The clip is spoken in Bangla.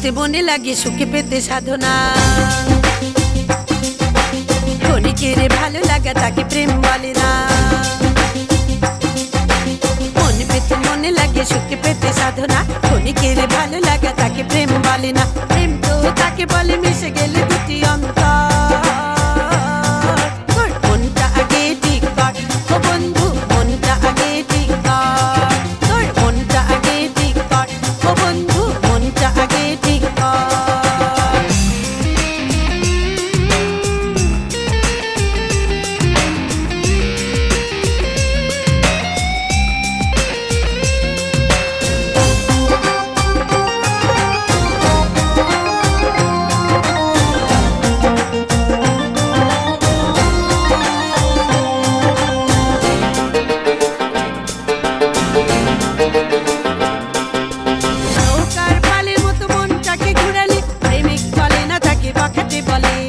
পেতে মনে লাগে সুখে পেতে সাধনা। ক্ষণিকের ভালো লাগা তাকে প্রেম বলে না। মনে পেতে মনে লাগে সুখে পেতে সাধনা। ক্ষণিকের ভালো লাগা তাকে প্রেম বলে না। প্রেম তো তাকে বলে মিশে গেলে দুটি অন্তর। মনটা আগে ঠিক কর ও বন্ধু, মনটা আগে ঠিক কর। তোর মনটা আগে ঠিক কর ও বন্ধু, মনটা আগে ঠিক কর। নৌকার পালের মতো মনটাকে ঘুরালে প্রেমিক বলে না তাকে বখাটে বলে।